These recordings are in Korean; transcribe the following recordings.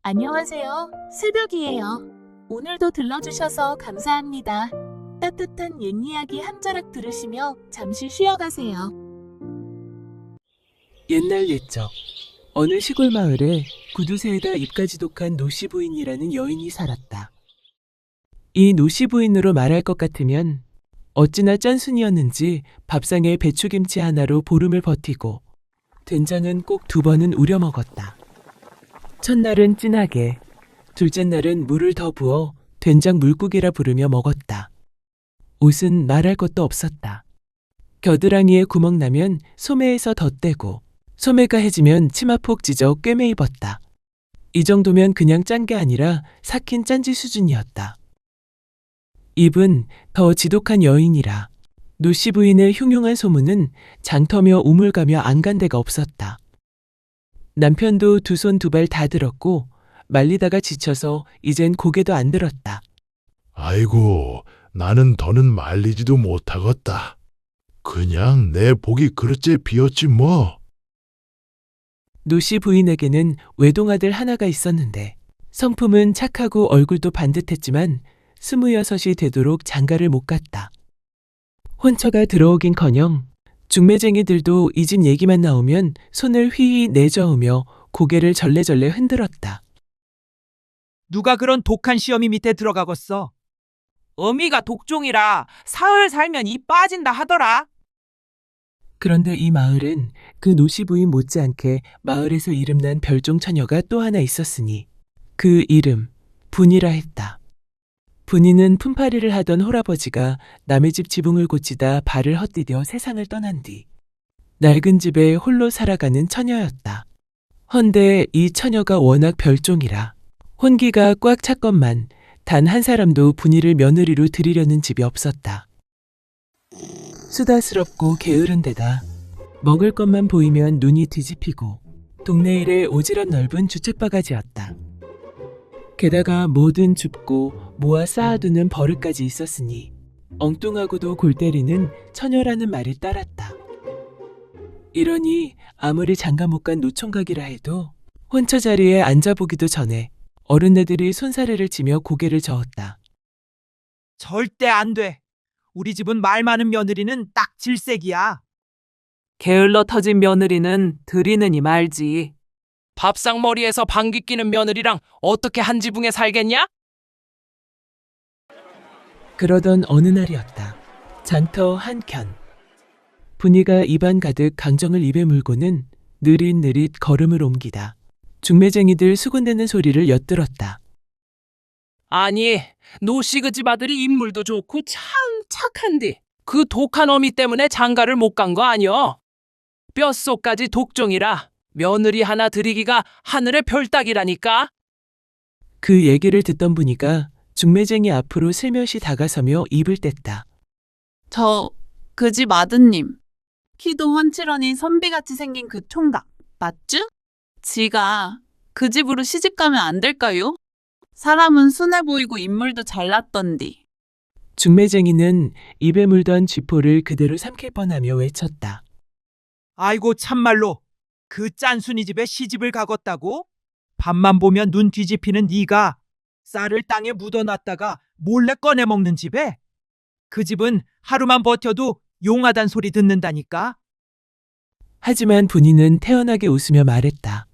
안녕하세요. 새벽이에요. 오늘도 들러주셔서 감사합니다. 따뜻한 옛 이야기 한 자락 들으시며 잠시 쉬어가세요. 옛날 옛적 어느 시골 마을에 구두쇠에다 입까지 독한 노씨 부인이라는 여인이 살았다. 이 노씨 부인으로 말할 것 같으면 어찌나 짠순이었는지 밥상에 배추김치 하나로 보름을 버티고 된장은 꼭 2번은 우려 먹었다. 첫날은 진하게, 둘째 날은 물을 더 부어 된장 물국이라 부르며 먹었다. 옷은 말할 것도 없었다. 겨드랑이에 구멍 나면 소매에서 덧대고 소매가 해지면 치마폭 찢어 꿰매 입었다. 이 정도면 그냥 짠 게 아니라 삭힌 짠지 수준이었다. 입은 더 지독한 여인이라 노씨 부인의 흉흉한 소문은 장터며 우물가며 안 간 데가 없었다. 남편도 2손 2발 다 들었고 말리다가 지쳐서 이젠 고개도 안 들었다. 아이고, 나는 더는 말리지도 못하겠다. 그냥 내 복이 그릇째 비었지 뭐. 노씨 부인에게는 외동아들 하나가 있었는데 성품은 착하고 얼굴도 반듯했지만 26이 되도록 장가를 못 갔다. 혼처가 들어오긴커녕 중매쟁이들도 이 집 얘기만 나오면 손을 휘휘 내저으며 고개를 절레절레 흔들었다. 누가 그런 독한 시어미 밑에 들어가겠어? 어미가 독종이라 사흘 살면 이 빠진다 하더라. 그런데 이 마을은 그 노씨 부인 못지않게 마을에서 이름난 별종 처녀가 또 하나 있었으니 그 이름 분이라 했다. 분이는 품팔이를 하던 홀아버지가 남의 집 지붕을 고치다 발을 헛디뎌 세상을 떠난 뒤 낡은 집에 홀로 살아가는 처녀였다. 헌데 이 처녀가 워낙 별종이라 혼기가 꽉 찼건만 단 한 사람도 분이를 며느리로 들이려는 집이 없었다. 수다스럽고 게으른 데다 먹을 것만 보이면 눈이 뒤집히고 동네 일에 오지랖 넓은 주책바가지였다. 게다가 뭐든 줍고 모아 쌓아두는 버릇까지 있었으니 엉뚱하고도 골 때리는 처녀라는 말이 따랐다. 이러니 아무리 장가 못 간 노총각이라 해도 혼처 자리에 앉아보기도 전에 어른네들이 손사래를 치며 고개를 저었다. 절대 안 돼. 우리 집은 말 많은 며느리는 딱 질색이야. 게을러 터진 며느리는 들이느니 말지. 밥상머리에서 방귀 뀌는 며느리랑 어떻게 한 지붕에 살겠냐? 그러던 어느 날이었다. 장터 한켠. 분이가 입안 가득 강정을 입에 물고는 느릿느릿 걸음을 옮기다 중매쟁이들 수군대는 소리를 엿들었다. 아니, 노씨 그 집 아들이 인물도 좋고 참 착한디 그 독한 어미 때문에 장가를 못 간 거 아니여? 뼛속까지 독종이라 며느리 하나 들이기가 하늘의 별따기라니까. 그 얘기를 듣던 분이가 중매쟁이 앞으로 슬며시 다가서며 입을 뗐다. 그 집 아드님. 키도 훤칠하니 선비같이 생긴 그 총각. 맞쥬? 지가 그 집으로 시집 가면 안 될까요? 사람은 순해 보이고 인물도 잘났던디. 중매쟁이는 입에 물던 쥐포를 그대로 삼킬 뻔하며 외쳤다. 아이고 참말로 그 짠순이 집에 시집을 가겄다고? 밥만 보면 눈 뒤집히는 네가 쌀을 땅에 묻어놨다가 몰래 꺼내 먹는 집에? 그 집은 하루만 버텨도 용하단 소리 듣는다니까. 하지만 분이는 태연하게 웃으며 말했다.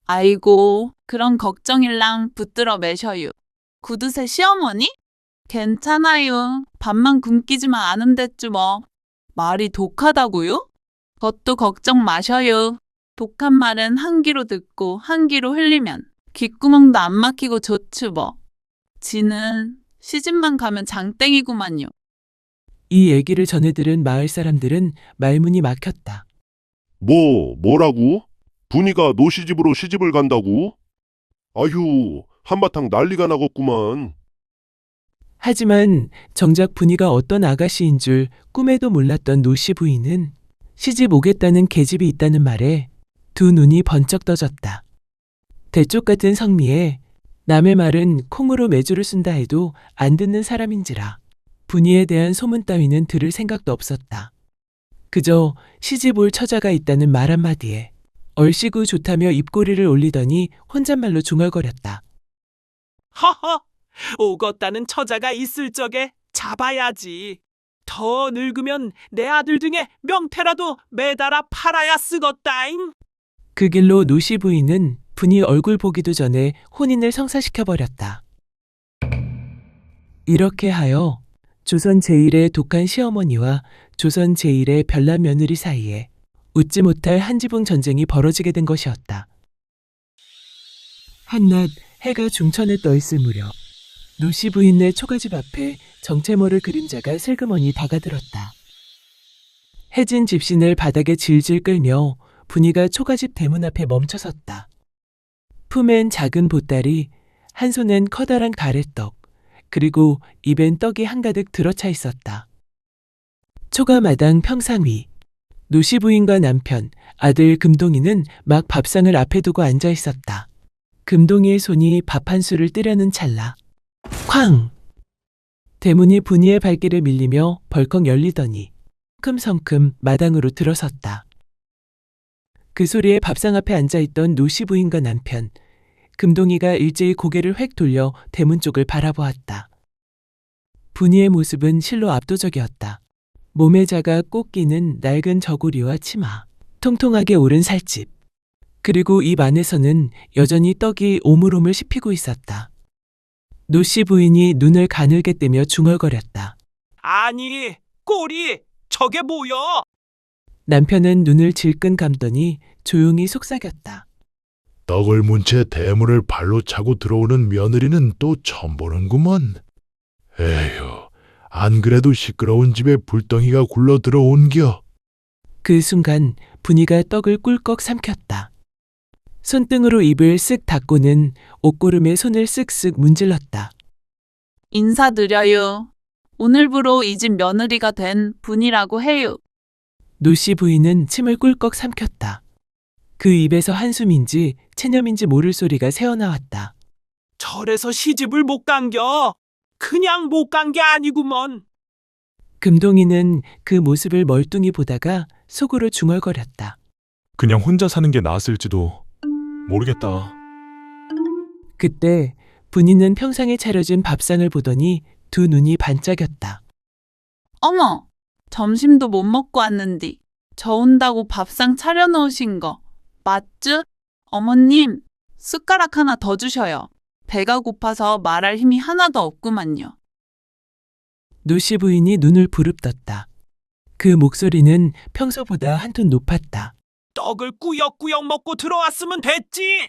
아이고, 그런 걱정일랑 붙들어 매셔요. 구두쇠 시어머니? 괜찮아요. 밥만 굶기지만 않으면 됐죠 뭐. 말이 독하다고요? 그것도 걱정 마셔요. 독한 말은 한 귀로 듣고 한 귀로 흘리면 귓구멍도 안 막히고 좋죠 뭐. 지는 시집만 가면 장땡이구만요. 이 얘기를 전해 들은 마을 사람들은 말문이 막혔다. 뭐라고? 분이가 노시집으로 시집을 간다고? 아휴, 한바탕 난리가 나겠구만. 하지만 정작 분이가 어떤 아가씨인 줄 꿈에도 몰랐던 노씨 부인은 시집 오겠다는 계집이 있다는 말에 두 눈이 번쩍 떠졌다. 대쪽 같은 성미에 남의 말은 콩으로 매주를 쓴다 해도 안 듣는 사람인지라 분이에 대한 소문 따위는 들을 생각도 없었다. 그저 시집 올 처자가 있다는 말 한마디에 얼씨구 좋다며 입꼬리를 올리더니 혼잣말로 중얼거렸다. 허허, 오겄다는 처자가 있을 적에 잡아야지. 더 늙으면 내 아들 등에 명태라도 매달아 팔아야 쓰겄다잉. 그 길로 노씨 부인은 분이 얼굴 보기도 전에 혼인을 성사시켜버렸다. 이렇게 하여 조선 제1의 독한 시어머니와 조선 제1의 별난 며느리 사이에 웃지 못할 한지붕 전쟁이 벌어지게 된 것이었다. 한낮 해가 중천에 떠있을 무렵 노씨 부인네 초가집 앞에 정체모를 그림자가 슬그머니 다가들었다. 해진 집신을 바닥에 질질 끌며 분이가 초가집 대문 앞에 멈춰섰다. 품엔 작은 보따리, 한 손엔 커다란 가래떡, 그리고 입엔 떡이 한가득 들어차 있었다. 초가마당 평상 위, 노씨 부인과 남편, 아들 금동이는 막 밥상을 앞에 두고 앉아 있었다. 금동이의 손이 밥 한 수를 뜨려는 찰나. 쾅! 대문이 분이의 발길을 밀리며 벌컥 열리더니 성큼성큼 마당으로 들어섰다. 그 소리에 밥상 앞에 앉아있던 노씨 부인과 남편, 금동이가 일제히 고개를 획 돌려 대문 쪽을 바라보았다. 분이의 모습은 실로 압도적이었다. 몸에 작아 꼭 끼는 낡은 저고리와 치마, 통통하게 오른 살집, 그리고 입 안에서는 여전히 떡이 오물오물 씹히고 있었다. 노씨 부인이 눈을 가늘게 뜨며 중얼거렸다. 아니, 꼴이 저게 뭐여? 남편은 눈을 질끈 감더니 조용히 속삭였다. 떡을 문 채 대문을 발로 차고 들어오는 며느리는 또 처음 보는구먼. 에휴, 안 그래도 시끄러운 집에 불덩이가 굴러 들어온겨. 그 순간 분이가 떡을 꿀꺽 삼켰다. 손등으로 입을 쓱 닫고는 옷고름에 손을 쓱쓱 문질렀다. 인사드려요. 오늘부로 이 집 며느리가 된 분이라고 해요. 노씨 부인은 침을 꿀꺽 삼켰다. 그 입에서 한숨인지 체념인지 모를 소리가 새어나왔다. 절에서 시집을 못 간겨. 그냥 못 간 게 아니구먼. 금동이는 그 모습을 멀뚱히 보다가 속으로 중얼거렸다. 그냥 혼자 사는 게 나았을지도 모르겠다. 그때 분이는 평상에 차려진 밥상을 보더니 두 눈이 반짝였다. 어머, 점심도 못 먹고 왔는디. 저 온다고 밥상 차려놓으신 거 맞죠? 어머님, 숟가락 하나 더 주셔요. 배가 고파서 말할 힘이 하나도 없구만요. 노씨 부인이 눈을 부릅떴다. 그 목소리는 평소보다 한 톤 높았다. 떡을 꾸역꾸역 먹고 들어왔으면 됐지.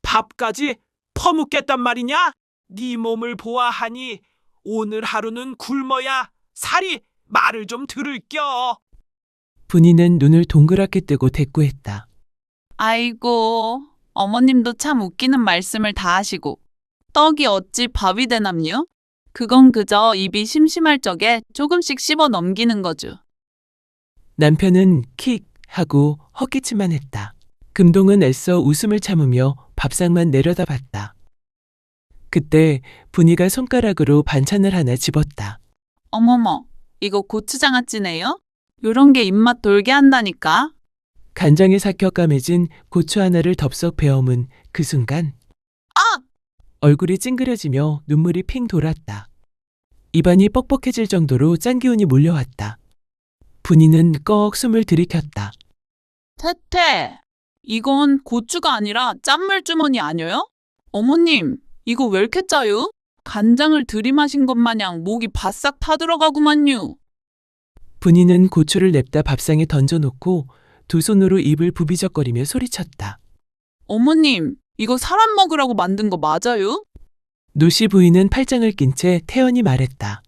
밥까지 퍼묻겠단 말이냐? 네 몸을 보아하니 오늘 하루는 굶어야 살이 말을 좀 들을겨. 분이는 눈을 동그랗게 뜨고 대꾸했다. 아이고, 어머님도 참 웃기는 말씀을 다 하시고. 떡이 어찌 밥이 되남요? 그건 그저 입이 심심할 적에 조금씩 씹어 넘기는 거죠. 남편은 킥 하고 헛기침만 했다. 금동은 애써 웃음을 참으며 밥상만 내려다봤다. 그때 분이가 손가락으로 반찬을 하나 집었다. 어머머, 이거 고추장아찌네요? 요런 게 입맛 돌게 한다니까. 간장에 삭혀 까매진 고추 하나를 덥석 베어문 그 순간 아! 얼굴이 찡그려지며 눈물이 핑 돌았다. 입안이 뻑뻑해질 정도로 짠 기운이 몰려왔다. 분이는 꺽 숨을 들이켰다. 태태, 이건 고추가 아니라 짠물 주머니 아니에요? 어머님, 이거 왜 이렇게 짜요? 간장을 들이마신 것 마냥 목이 바싹 타들어가구만요. 분이는 고추를 냅다 밥상에 던져놓고 두 손으로 입을 부비적거리며 소리쳤다. 어머님, 이거 사람 먹으라고 만든 거 맞아요? 노씨 부인은 팔짱을 낀 채 태연히 말했다.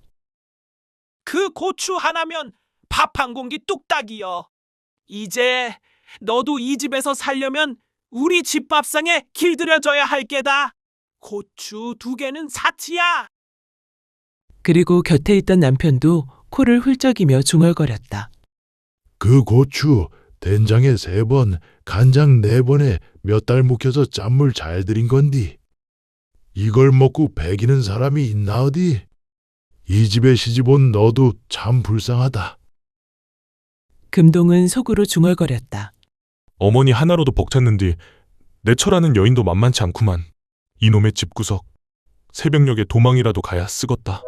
그 고추 하나면 밥 한 공기 뚝딱이여. 이제 너도 이 집에서 살려면 우리 집 밥상에 길들여줘야 할 게다. 고추 2개는 사치야. 그리고 곁에 있던 남편도 코를 훌쩍이며 중얼거렸다. 그 고추 된장에 3번, 간장 4번에 몇 달 묵혀서 짠물 잘 들인 건디. 이걸 먹고 배기는 사람이 있나 어디? 이 집에 시집 온 너도 참 불쌍하다. 금동은 속으로 중얼거렸다. 어머니 하나로도 벅찼는디 내처라는 여인도 만만치 않구만. 이놈의 집구석. 새벽녘에 도망이라도 가야 쓰겄다.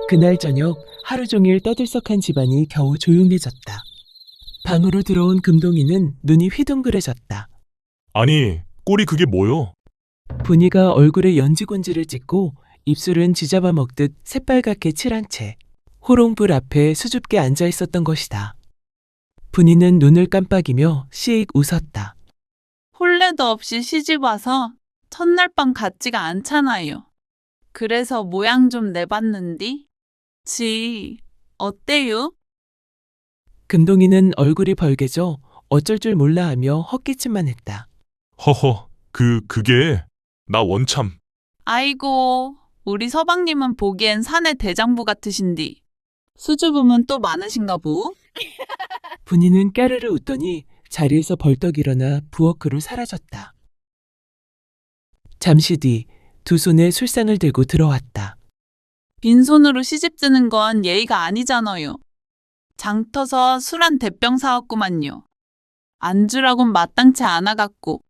그날 저녁 하루 종일 떠들썩한 집안이 겨우 조용해졌다. 방으로 들어온 금동이는 눈이 휘둥그레졌다. 아니, 꼴이 그게 뭐요? 분이가 얼굴에 연지곤지를 찍고 입술은 쥐잡아 먹듯 새빨갛게 칠한 채 호롱불 앞에 수줍게 앉아 있었던 것이다. 분이는 눈을 깜빡이며 씩 웃었다. 혼례도 없이 시집 와서 첫날 밤 같지가 않잖아요. 그래서 모양 좀 내봤는디? 어때요? 금동이는 얼굴이 벌개져 어쩔 줄 몰라 하며 헛기침만 했다. 허허, 그게 나 원참. 아이고, 우리 서방님은 보기엔 사내 대장부 같으신디. 수줍음은 또 많으신가 보? 분이는 까르르 웃더니 자리에서 벌떡 일어나 부엌으로 사라졌다. 잠시 뒤 두 손에 술상을 들고 들어왔다. 빈손으로 시집드는 건 예의가 아니잖아요. 장 터서 술 한 대병 사왔구만요. 안주라곤 마땅치 않아갖고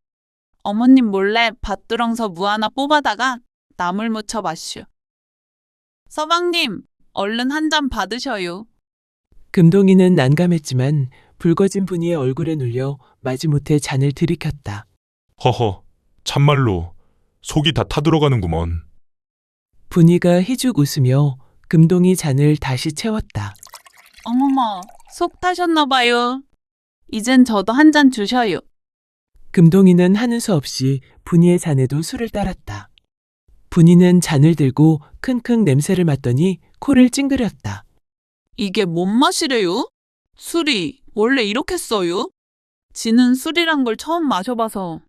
어머님 몰래 밭두렁서 무 하나 뽑아다가 나물 무쳐 마슈. 서방님, 얼른 한 잔 받으셔요. 금동이는 난감했지만 붉어진 분이의 얼굴에 눌려 마지못해 잔을 들이켰다. 허허, 참말로 속이 다 타들어가는구먼. 분이가 희죽 웃으며 금동이 잔을 다시 채웠다. 어머머, 속 타셨나봐요. 이젠 저도 한 잔 주셔요. 금동이는 하는 수 없이 분이의 잔에도 술을 따랐다. 분이는 잔을 들고 킁킁 냄새를 맡더니 코를 찡그렸다. 이게 뭔 맛이래요? 술이 원래 이렇게 써요? 지는 술이란 걸 처음 마셔봐서.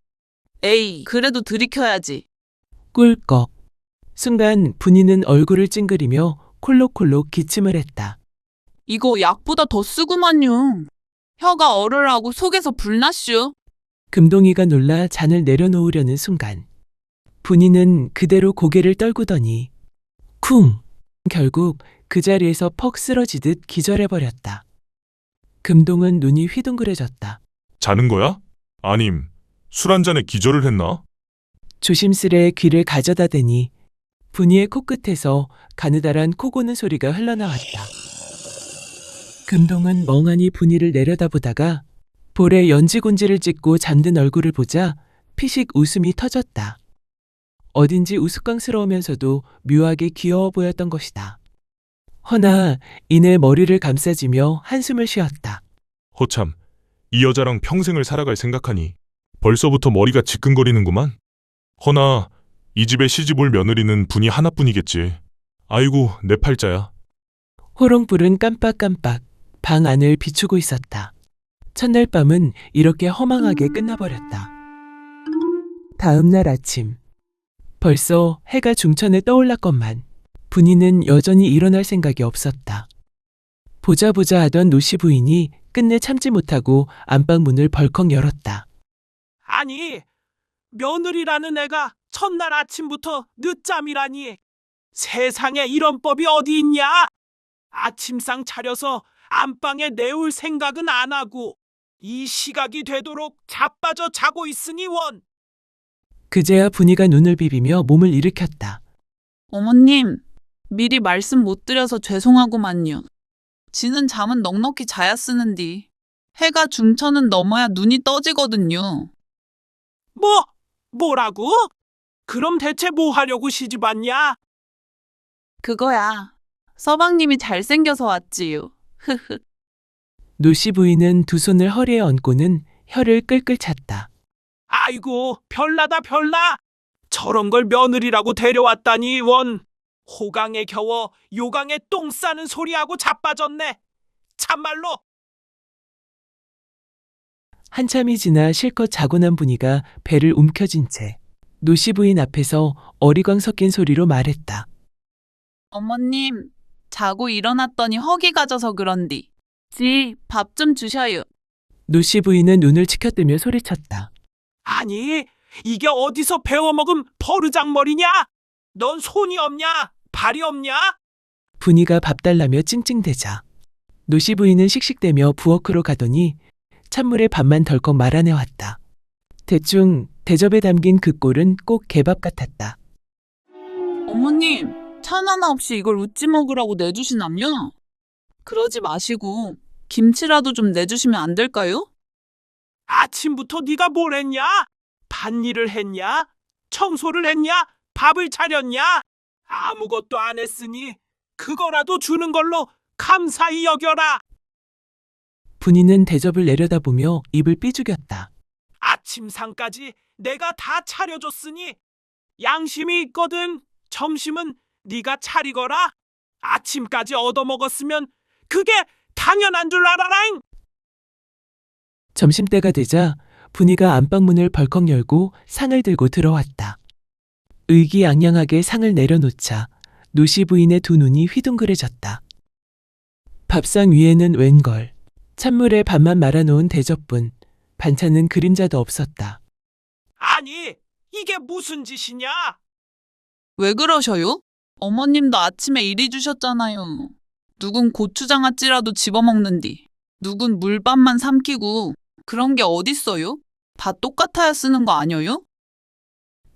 에이, 그래도 들이켜야지. 꿀꺽. 순간 분이는 얼굴을 찡그리며 콜록콜록 기침을 했다. 이거 약보다 더 쓰구만요. 혀가 얼얼하고 속에서 불났슈. 금동이가 놀라 잔을 내려놓으려는 순간 분이는 그대로 고개를 떨구더니 쿵! 결국 그 자리에서 퍽 쓰러지듯 기절해버렸다. 금동은 눈이 휘둥그레졌다. 자는 거야? 아님, 술 한 잔에 기절을 했나? 조심스레 귀를 가져다 대니 분이의 코끝에서 가느다란 코 고는 소리가 흘러나왔다. 금동은 멍하니 분이를 내려다보다가 볼에 연지곤지를 찍고 잠든 얼굴을 보자 피식 웃음이 터졌다. 어딘지 우스꽝스러우면서도 묘하게 귀여워 보였던 것이다. 허나 이내 머리를 감싸지며 한숨을 쉬었다. 허참, 이 여자랑 평생을 살아갈 생각하니 벌써부터 머리가 지끈거리는구만. 허나 이 집에 시집올 며느리는 분이 하나뿐이겠지. 아이고, 내 팔자야. 호롱불은 깜빡깜빡 방 안을 비추고 있었다. 첫날 밤은 이렇게 허망하게 끝나버렸다. 다음 날 아침, 벌써 해가 중천에 떠올랐건만 분이는 여전히 일어날 생각이 없었다. 보자 하던 노씨 부인이 끝내 참지 못하고 안방 문을 벌컥 열었다. 아니, 며느리라는 애가 첫날 아침부터 늦잠이라니. 세상에 이런 법이 어디 있냐? 아침상 차려서 안방에 내올 생각은 안 하고 이 시각이 되도록 자빠져 자고 있으니 원. 그제야 분이가 눈을 비비며 몸을 일으켰다. 어머님, 미리 말씀 못 드려서 죄송하구만요. 지는 잠은 넉넉히 자야 쓰는디. 해가 중천은 넘어야 눈이 떠지거든요. 뭐라고? 그럼 대체 뭐 하려고 시집 왔냐? 그거야. 서방님이 잘생겨서 왔지요. 흐흐. 노씨 부인은 두 손을 허리에 얹고는 혀를 끌끌 찼다. 아이고, 별나다 별나. 저런 걸 며느리라고 데려왔다니 원. 호강에 겨워 요강에 똥 싸는 소리하고 자빠졌네. 참말로. 한참이 지나 실컷 자고 난 분이가 배를 움켜쥔 채 노씨 부인 앞에서 어리광 섞인 소리로 말했다. 어머님, 자고 일어났더니 허기 가져서 그런디. 밥 좀 주셔요. 노씨 부인은 눈을 치켜뜨며 소리쳤다. 아니, 이게 어디서 배워먹은 버르장머리냐? 넌 손이 없냐? 발이 없냐? 분이가 밥 달라며 찡찡대자 노씨 부인은 씩씩대며 부엌으로 가더니 찬물에 밥만 덜컥 말아내왔다. 대충 대접에 담긴 그 꼴은 꼭 개밥 같았다. 어머님, 찬 하나 없이 이걸 우찌 먹으라고 내주시나요? 그러지 마시고 김치라도 좀 내주시면 안 될까요? 아침부터 네가 뭘 했냐? 밭일을 했냐? 청소를 했냐? 밥을 차렸냐? 아무것도 안 했으니 그거라도 주는 걸로 감사히 여겨라. 분이는 대접을 내려다보며 입을 삐죽였다. 아침상까지 내가 다 차려줬으니 양심이 있거든. 점심은 네가 차리거라. 아침까지 얻어먹었으면 그게 당연한 줄 알아라잉. 점심때가 되자 분이가 안방문을 벌컥 열고 상을 들고 들어왔다. 의기양양하게 상을 내려놓자 노씨 부인의 두 눈이 휘둥그레졌다. 밥상 위에는 웬걸 찬물에 밥만 말아놓은 대접뿐, 반찬은 그림자도 없었다. 아니, 이게 무슨 짓이냐? 왜 그러셔요? 어머님도 아침에 이리 주셨잖아요. 누군 고추장아찌라도 집어먹는디, 누군 물밥만 삼키고 그런 게 어딨어요? 다 똑같아야 쓰는 거 아니에요?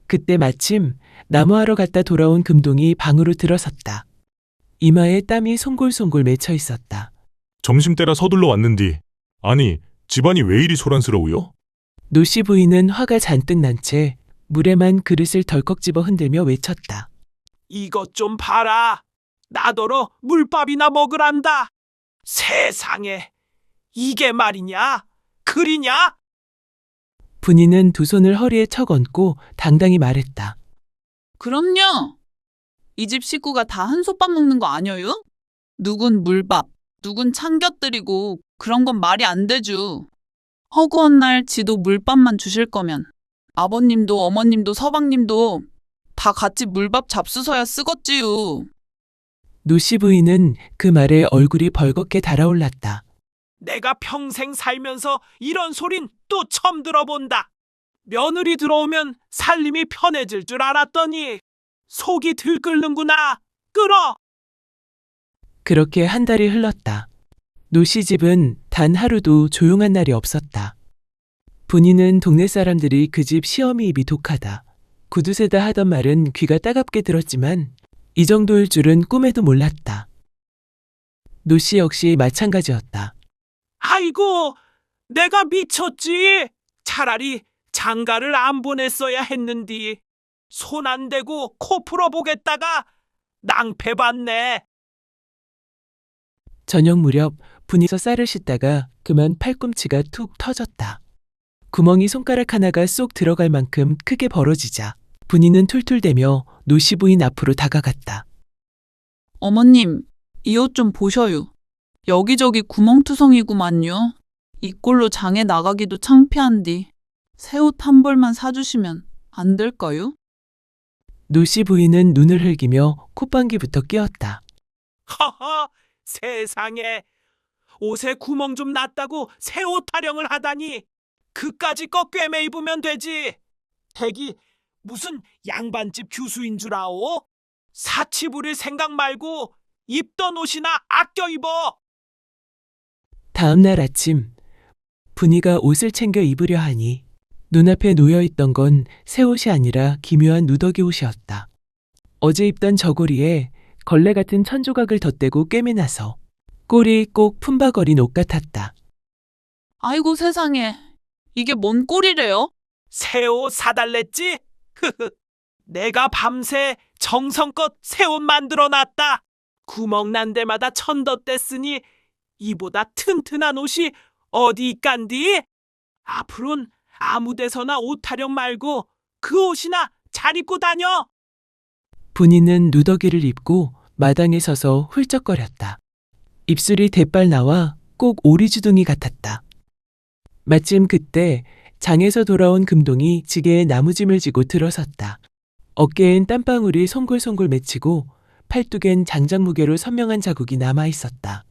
그때 마침 나무하러 갔다 돌아온 금동이 방으로 들어섰다. 이마에 땀이 송골송골 맺혀 있었다. 점심때라 서둘러 왔는디. 아니, 집안이 왜 이리 소란스러우요? 노씨 부인은 화가 잔뜩 난 채 물에만 그릇을 덜컥 집어 흔들며 외쳤다. 이것 좀 봐라. 나더러 물밥이나 먹으란다. 세상에, 이게 말이냐? 그리냐? 분이는 두 손을 허리에 척 얹고 당당히 말했다. 그럼요. 이 집 식구가 다 한솥밥 먹는 거 아니에요? 누군 물밥, 누군 참곁들이고 그런 건 말이 안 되죠. 허구한 날 지도 물밥만 주실 거면 아버님도 어머님도 서방님도 다 같이 물밥 잡수서야 쓰겄지요. 노씨 부인은 그 말에 얼굴이 벌겋게 달아올랐다. 내가 평생 살면서 이런 소린 또 처음 들어본다. 며느리 들어오면 살림이 편해질 줄 알았더니 속이 들끓는구나. 끓어. 그렇게 한 달이 흘렀다. 노씨 집은 단 하루도 조용한 날이 없었다. 분이는 동네 사람들이 그 집 시어미 입이 독하다, 구두쇠다 하던 말은 귀가 따갑게 들었지만 이 정도일 줄은 꿈에도 몰랐다. 노씨 역시 마찬가지였다. 아이고, 내가 미쳤지. 차라리 장가를 안 보냈어야 했는디. 손 안 대고 코 풀어보겠다가 낭패 봤네. 저녁 무렵 분이서 쌀을 씻다가 그만 팔꿈치가 툭 터졌다. 구멍이 손가락 하나가 쏙 들어갈 만큼 크게 벌어지자 분이는 툴툴대며 노씨 부인 앞으로 다가갔다. 어머님, 이 옷 좀 보셔요. 여기저기 구멍투성이구만요. 이 꼴로 장에 나가기도 창피한디 새 옷 한 벌만 사주시면 안 될까요? 노씨 부인은 눈을 흘기며 콧방귀부터 뀌었다. 허허, 세상에. 옷에 구멍 좀 났다고 새 옷 타령을 하다니. 그까짓 거 꿰매 입으면 되지. 댁이 무슨 양반집 규수인 줄 아오? 사치 부릴 생각 말고 입던 옷이나 아껴 입어. 다음 날 아침 분이가 옷을 챙겨 입으려 하니 눈앞에 놓여있던 건 새 옷이 아니라 기묘한 누더기 옷이었다. 어제 입던 저고리에 걸레 같은 천조각을 덧대고 꿰매나서 꼴이 꼭 품바거린 옷 같았다. 아이고 세상에, 이게 뭔 꼴이래요? 새 옷 사달랬지? 내가 밤새 정성껏 새 옷 만들어 놨다. 구멍 난 데마다 천덧댔으니 이보다 튼튼한 옷이 어디 있간디? 앞으론 아무 데서나 옷 타령 말고 그 옷이나 잘 입고 다녀. 분이는 누더기를 입고 마당에 서서 훌쩍거렸다. 입술이 대빨 나와 꼭 오리주둥이 같았다. 마침 그때 장에서 돌아온 금동이 지게에 나무짐을 지고 들어섰다. 어깨엔 땀방울이 송골송골 맺히고 팔뚝엔 장작무게로 선명한 자국이 남아있었다.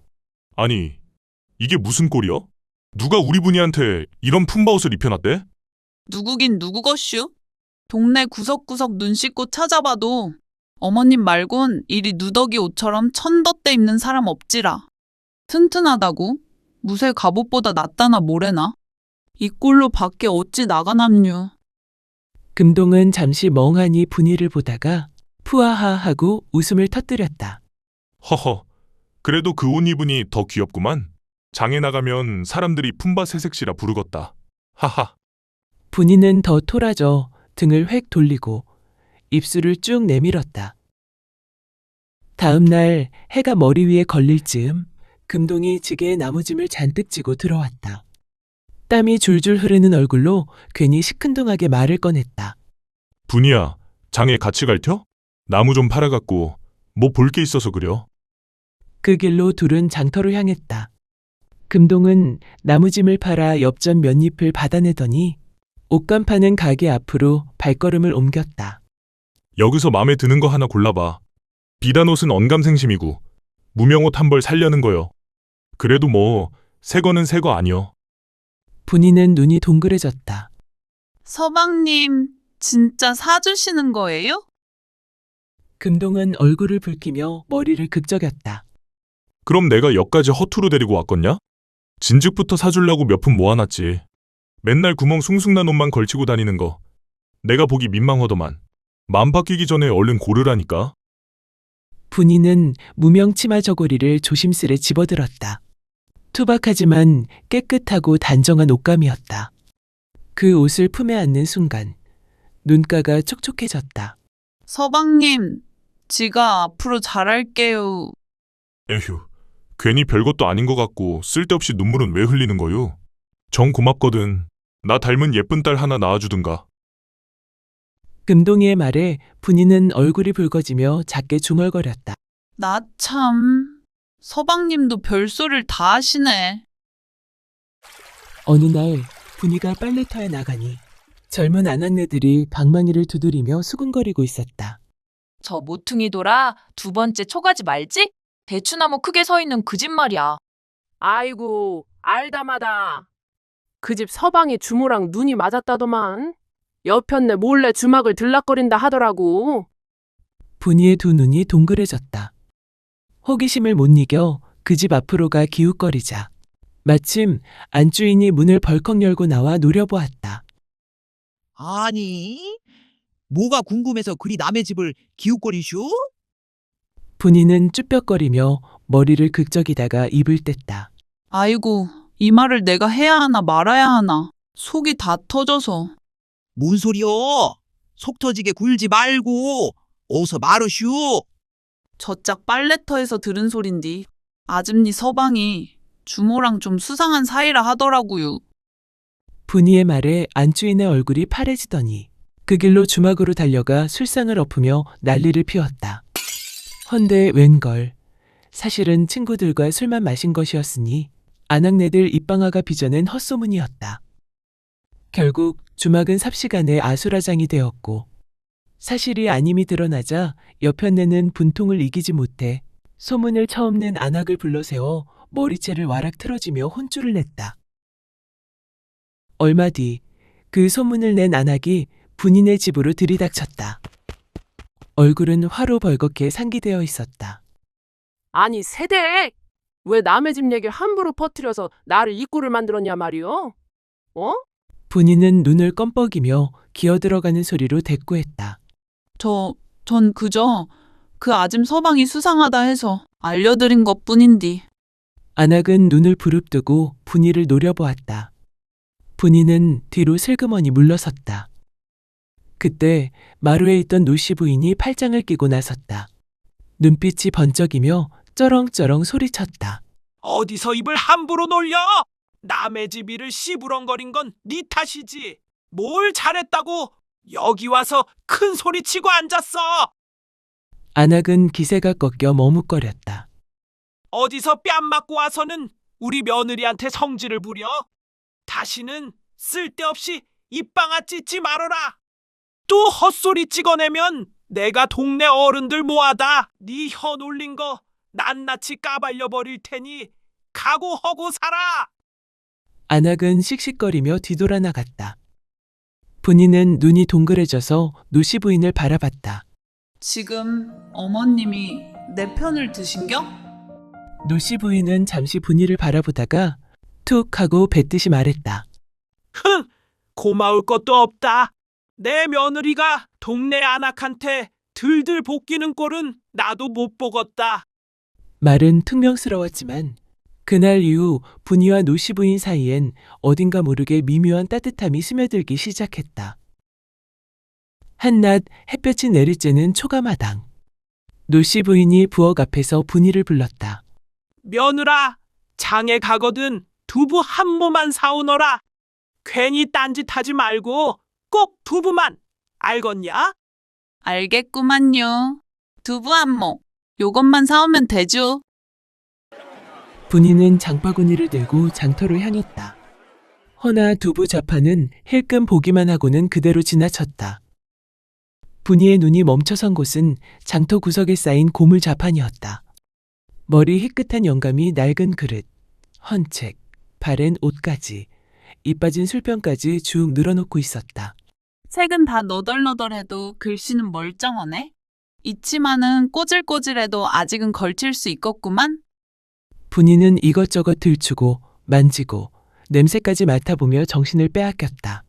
아니, 이게 무슨 꼴이여? 누가 우리 분이한테 이런 품바옷을 입혀놨대? 누구긴 누구것슈? 동네 구석구석 눈 씻고 찾아봐도 어머님 말곤 이리 누더기 옷처럼 천덧대 입는 사람 없지라. 튼튼하다고? 무쇠 갑옷보다 낫다나 뭐래나? 이 꼴로 밖에 어찌 나가남뉴. 금동은 잠시 멍하니 분이를 보다가 푸아하하고 웃음을 터뜨렸다. 허허, 그래도 그 옷 입으니 더 귀엽구만. 장에 나가면 사람들이 품바새색시라 부르겄다. 하하. 분이는 더 토라져 등을 획 돌리고 입술을 쭉 내밀었다. 다음 날 해가 머리 위에 걸릴 즈음 금동이 지게에 나무짐을 잔뜩 지고 들어왔다. 땀이 줄줄 흐르는 얼굴로 괜히 시큰둥하게 말을 꺼냈다. 분이야, 장에 같이 갈텨? 나무 좀 팔아갖고 뭐 볼 게 있어서 그려. 그 길로 둘은 장터로 향했다. 금동은 나무짐을 팔아 엽전 몇잎을 받아내더니 옷감 파는 가게 앞으로 발걸음을 옮겼다. 여기서 마음에 드는 거 하나 골라봐. 비단 옷은 언감생심이고 무명옷 한 벌 살려는 거요. 그래도 뭐 새 거는 새 거 아니여. 분이는 눈이 동그래졌다. 서방님, 진짜 사주시는 거예요? 금동은 얼굴을 붉히며 머리를 극적였다. 그럼 내가 여기까지 허투루 데리고 왔겠냐? 진즉부터 사주려고 몇 푼 모아놨지. 맨날 구멍 숭숭 난 옷만 걸치고 다니는 거 내가 보기 민망하더만. 맘 바뀌기 전에 얼른 고르라니까. 분이는 무명 치마 저고리를 조심스레 집어들었다. 투박하지만 깨끗하고 단정한 옷감이었다. 그 옷을 품에 안는 순간 눈가가 촉촉해졌다. 서방님, 지가 앞으로 잘할게요. 에휴, 괜히 별것도 아닌 것 같고 쓸데없이 눈물은 왜 흘리는 거요? 정 고맙거든. 나 닮은 예쁜 딸 하나 낳아주든가. 금동이의 말에 분이는 얼굴이 붉어지며 작게 중얼거렸다. 나 참, 서방님도 별소리를 다 하시네. 어느 날 분이가 빨래터에 나가니 젊은 아낙네들이 방망이를 두드리며 수군거리고 있었다. 저 모퉁이 돌아 두 번째 초가지 말지? 대추나무 크게 서 있는 그 집 말이야. 아이고, 알다마다. 그 집 서방이 주모랑 눈이 맞았다더만. 옆편네 몰래 주막을 들락거린다 하더라고. 분이의 두 눈이 동그래졌다. 호기심을 못 이겨 그 집 앞으로가 기웃거리자 마침 안주인이 문을 벌컥 열고 나와 노려보았다. 아니, 뭐가 궁금해서 그리 남의 집을 기웃거리슈? 분이는 쭈뼛거리며 머리를 극적이다가 입을 뗐다. 아이고, 이 말을 내가 해야 하나 말아야 하나. 속이 다 터져서. 뭔 소리여? 속 터지게 굴지 말고 어서 말으슈. 저짝 빨래터에서 들은 소린디. 아줌니 서방이 주모랑 좀 수상한 사이라 하더라고요. 분이의 말에 안주인의 얼굴이 파래지더니 그 길로 주막으로 달려가 술상을 엎으며 난리를 피웠다. 헌데 웬걸, 사실은 친구들과 술만 마신 것이었으니 아낙네들 입방아가 빚어낸 헛소문이었다. 결국 주막은 삽시간에 아수라장이 되었고 사실이 아님이 드러나자 옆편네는 분통을 이기지 못해 소문을 처음 낸 안악을 불러세워 머리채를 와락 틀어지며 혼쭐을 냈다. 얼마 뒤 그 소문을 낸 안악이 분인의 집으로 들이닥쳤다. 얼굴은 화로 벌겋게 상기되어 있었다. 아니, 세대! 왜 남의 집 얘기를 함부로 퍼뜨려서 나를 이꾸를 만들었냐 말이오? 어? 분인은 눈을 껌뻑이며 기어들어가는 소리로 대꾸했다. 전 그저 그 아줌 서방이 수상하다 해서 알려드린 것 뿐인디. 안악은 눈을 부릅뜨고 분이를 노려보았다. 분이는 뒤로 슬그머니 물러섰다. 그때 마루에 있던 노씨 부인이 팔짱을 끼고 나섰다. 눈빛이 번쩍이며 쩌렁쩌렁 소리쳤다. 어디서 입을 함부로 놀려? 남의 집 일을 씨부렁거린 건 네 탓이지. 뭘 잘했다고 여기 와서 큰 소리 치고 앉았어. 안악은 기세가 꺾여 머뭇거렸다. 어디서 뺨 맞고 와서는 우리 며느리한테 성질을 부려? 다시는 쓸데없이 입방아 찢지 말어라. 또 헛소리 찍어내면 내가 동네 어른들 모아다 네 혀 놀린 거 낱낱이 까발려 버릴 테니 각오하고 살아. 안악은 씩씩거리며 뒤돌아 나갔다. 분이는 눈이 동그래져서 노씨 부인을 바라봤다. 지금 어머님이 내 편을 드신겨? 노씨 부인은 잠시 분이를 바라보다가 툭 하고 뱉듯이 말했다. 흥! 고마울 것도 없다. 내 며느리가 동네 안악한테 들들 볶이는 꼴은 나도 못 보겄다. 말은 퉁명스러웠지만 그날 이후 분이와 노씨 부인 사이엔 어딘가 모르게 미묘한 따뜻함이 스며들기 시작했다. 한낮 햇볕이 내리쬐는 초가마당. 노씨 부인이 부엌 앞에서 분이를 불렀다. 며느라, 장에 가거든 두부 한 모만 사오너라. 괜히 딴짓하지 말고 꼭 두부만. 알겠냐? 알겠구만요. 두부 한 모. 요것만 사오면 되죠. 분이는 장바구니를 들고 장터로 향했다. 허나 두부 좌판은 힐끔 보기만 하고는 그대로 지나쳤다. 분이의 눈이 멈춰선 곳은 장터 구석에 쌓인 고물 좌판이었다. 머리 희끗한 영감이 낡은 그릇, 헌책, 발엔 옷까지, 이 빠진 술병까지 쭉 늘어놓고 있었다. 색은 다 너덜너덜해도 글씨는 멀쩡하네. 이 치마는 꼬질꼬질해도 아직은 걸칠 수 있겠구만. 분이는 이것저것 들추고 만지고 냄새까지 맡아보며 정신을 빼앗겼다.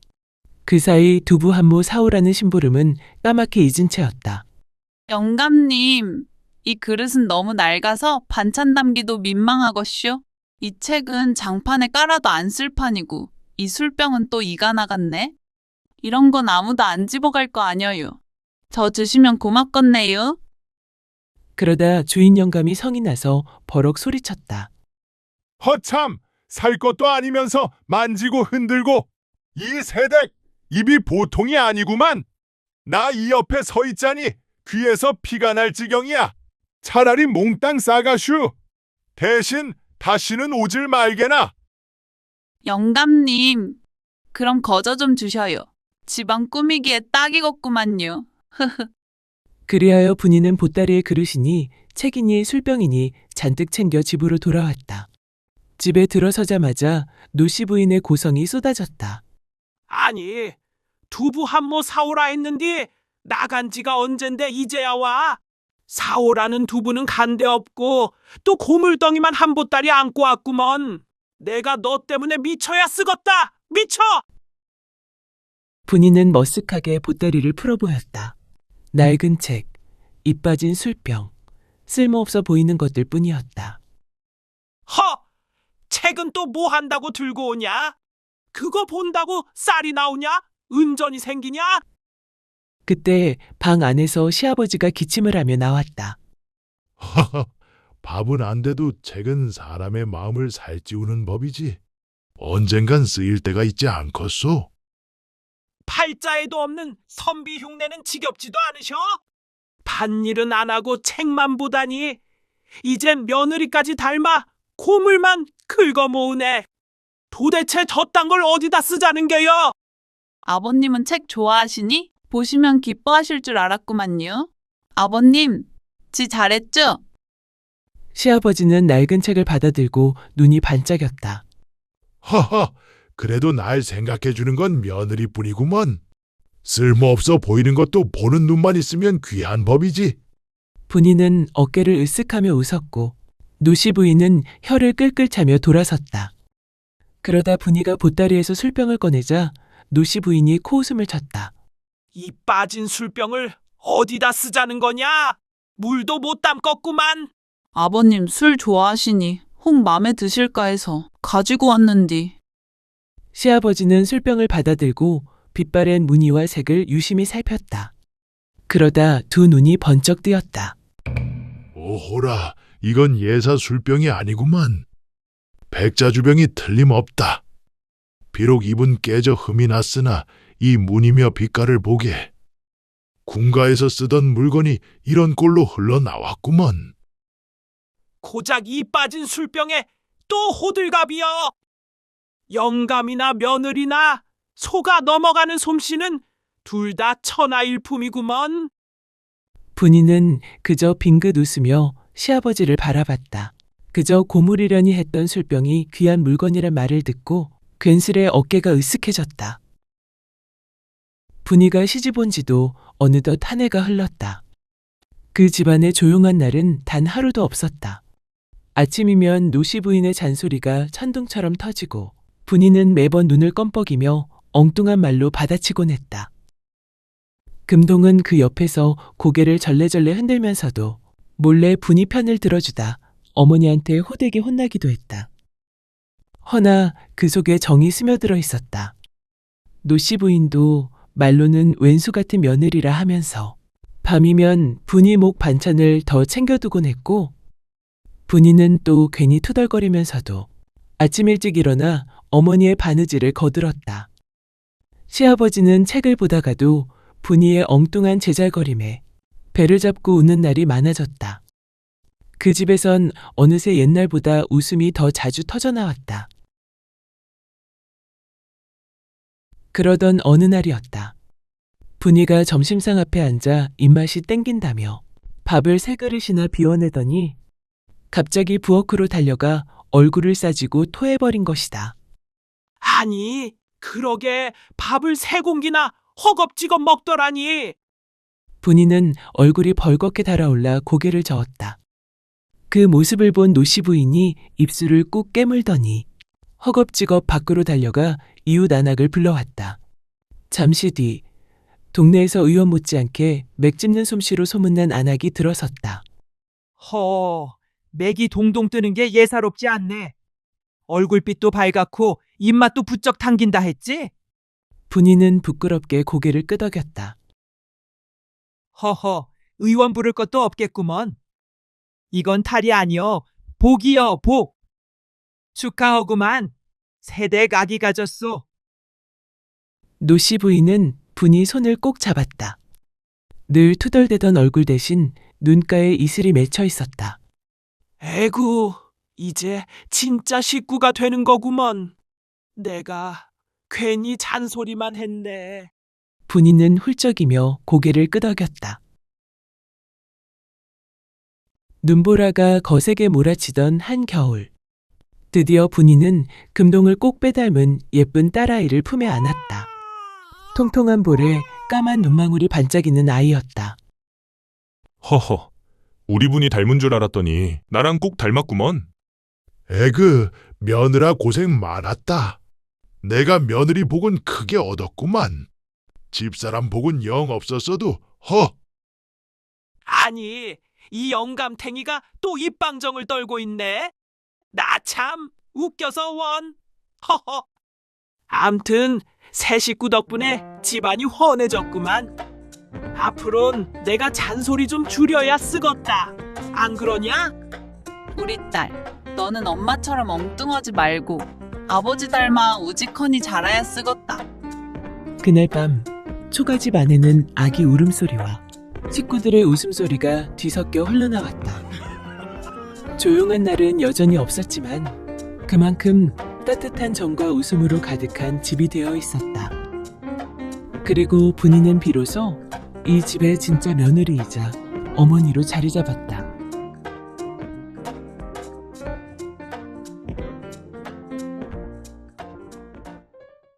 그 사이 두부 한 모 사오라는 심부름은 까맣게 잊은 채였다. 영감님, 이 그릇은 너무 낡아서 반찬 담기도 민망하것쇼. 이 책은 장판에 깔아도 안 쓸 판이고 이 술병은 또 이가 나갔네. 이런 건 아무도 안 집어갈 거 아니여요. 저 주시면 고맙겠네요. 그러다 주인 영감이 성이 나서 버럭 소리쳤다. 허참! 살 것도 아니면서 만지고 흔들고! 이 세댁! 입이 보통이 아니구만! 나 이 옆에 서 있자니 귀에서 피가 날 지경이야! 차라리 몽땅 싸가슈! 대신 다시는 오질 말게나! 영감님, 그럼 거저 좀 주셔요. 집안 꾸미기에 딱이겠구만요. 그리하여 분이는 보따리에 그릇이니 책이니 술병이니 잔뜩 챙겨 집으로 돌아왔다. 집에 들어서자마자 노씨 부인의 고성이 쏟아졌다. 아니, 두부 한 모 사오라 했는데 나간 지가 언젠데 이제야 와. 사오라는 두부는 간데 없고 또 고물덩이만 한 보따리 안고 왔구먼. 내가 너 때문에 미쳐야 쓰겄다. 미쳐! 분이는 머쓱하게 보따리를 풀어보였다. 낡은 책, 잎 빠진 술병, 쓸모없어 보이는 것들 뿐이었다. 허! 책은 또 뭐 한다고 들고 오냐? 그거 본다고 쌀이 나오냐? 은전이 생기냐? 그때 방 안에서 시아버지가 기침을 하며 나왔다. 하하, 밥은 안 돼도 책은 사람의 마음을 살찌우는 법이지. 언젠간 쓰일 때가 있지 않겠소? 팔자에도 없는 선비 흉내는 지겹지도 않으셔? 밭일은 안 하고 책만 보다니 이젠 며느리까지 닮아 고물만 긁어 모으네. 도대체 저딴 걸 어디다 쓰자는 게요? 아버님은 책 좋아하시니? 보시면 기뻐하실 줄 알았구만요. 아버님, 지 잘했죠? 시아버지는 낡은 책을 받아들고 눈이 반짝였다. 하하, 그래도 날 생각해 주는 건 며느리뿐이구먼. 쓸모없어 보이는 것도 보는 눈만 있으면 귀한 법이지. 분이는 어깨를 으쓱하며 웃었고 노씨 부인은 혀를 끌끌 차며 돌아섰다. 그러다 분이가 보따리에서 술병을 꺼내자 노씨 부인이 코웃음을 쳤다. 이 빠진 술병을 어디다 쓰자는 거냐? 물도 못 담겠구만. 아버님 술 좋아하시니 혹 맘에 드실까 해서 가지고 왔는디. 시아버지는 술병을 받아들고 빛바랜 무늬와 색을 유심히 살폈다. 그러다 두 눈이 번쩍 뜨였다. 오호라, 이건 예사 술병이 아니구만. 백자주병이 틀림없다. 비록 입은 깨져 흠이 났으나 이 무늬며 빛깔을 보게. 궁가에서 쓰던 물건이 이런 꼴로 흘러나왔구먼. 고작 이 빠진 술병에 또 호들갑이여. 영감이나 며느리나 속아 넘어가는 솜씨는 둘 다 천하일품이구먼. 분이는 그저 빙긋 웃으며 시아버지를 바라봤다. 그저 고물이려니 했던 술병이 귀한 물건이란 말을 듣고 괜스레 어깨가 으쓱해졌다. 분이가 시집 온 지도 어느덧 한 해가 흘렀다. 그 집안의 조용한 날은 단 하루도 없었다. 아침이면 노씨 부인의 잔소리가 천둥처럼 터지고 분이는 매번 눈을 껌뻑이며 엉뚱한 말로 받아치곤 했다. 금동은 그 옆에서 고개를 절레절레 흔들면서도 몰래 분이 편을 들어주다 어머니한테 호되게 혼나기도 했다. 허나 그 속에 정이 스며들어 있었다. 노씨 부인도 말로는 왼수 같은 며느리라 하면서 밤이면 분이 목 반찬을 더 챙겨두곤 했고, 분이는 또 괜히 투덜거리면서도 아침 일찍 일어나 어머니의 바느질을 거들었다. 시아버지는 책을 보다가도 분이의 엉뚱한 제잘거림에 배를 잡고 웃는 날이 많아졌다. 그 집에선 어느새 옛날보다 웃음이 더 자주 터져나왔다. 그러던 어느 날이었다. 분이가 점심상 앞에 앉아 입맛이 땡긴다며 밥을 3그릇이나 비워내더니 갑자기 부엌으로 달려가 얼굴을 싸지고 토해버린 것이다. 아니, 그러게 밥을 3공기나 허겁지겁 먹더라니. 분이는 얼굴이 벌겋게 달아올라 고개를 저었다. 그 모습을 본 노씨 부인이 입술을 꾹 깨물더니 허겁지겁 밖으로 달려가 이웃 안악을 불러왔다. 잠시 뒤 동네에서 의원 못지않게 맥 짚는 솜씨로 소문난 안악이 들어섰다. 맥이 동동 뜨는 게 예사롭지 않네. 얼굴빛도 밝았고 입맛도 부쩍 당긴다 했지? 분이는 부끄럽게 고개를 끄덕였다. 의원 부를 것도 없겠구먼. 이건 탈이 아니여, 복이여, 복. 축하하구만. 세대 각이 가졌소. 노씨 부인은 분이 손을 꼭 잡았다. 늘 투덜대던 얼굴 대신 눈가에 이슬이 맺혀 있었다. 에구, 이제 진짜 식구가 되는 거구먼. 내가 괜히 잔소리만 했네. 분이는 훌쩍이며 고개를 끄덕였다. 눈보라가 거세게 몰아치던 한겨울. 드디어 분이는 금동을 꼭 빼닮은 예쁜 딸아이를 품에 안았다. 통통한 볼에 까만 눈망울이 반짝이는 아이였다. 허허, 우리 분이 닮은 줄 알았더니 나랑 꼭 닮았구먼. 에그, 며느라 고생 많았다. 내가 며느리 복은 크게 얻었구만. 집사람 복은 영 없었어도 아니, 이 영감탱이가 또 입방정을 떨고 있네. 나 참 웃겨서 원. 암튼 새 식구 덕분에 집안이 훤해졌구만. 앞으론 내가 잔소리 좀 줄여야 쓰겄다. 안 그러냐? 우리 딸, 너는 엄마처럼 엉뚱하지 말고 아버지 닮아 우지커니 자라야 쓰겄다. 그날 밤 초가집 안에는 아기 울음소리와 식구들의 웃음소리가 뒤섞여 흘러나왔다. 조용한 날은 여전히 없었지만 그만큼 따뜻한 정과 웃음으로 가득한 집이 되어 있었다. 그리고 분이는 비로소 이 집의 진짜 며느리이자 어머니로 자리 잡았다.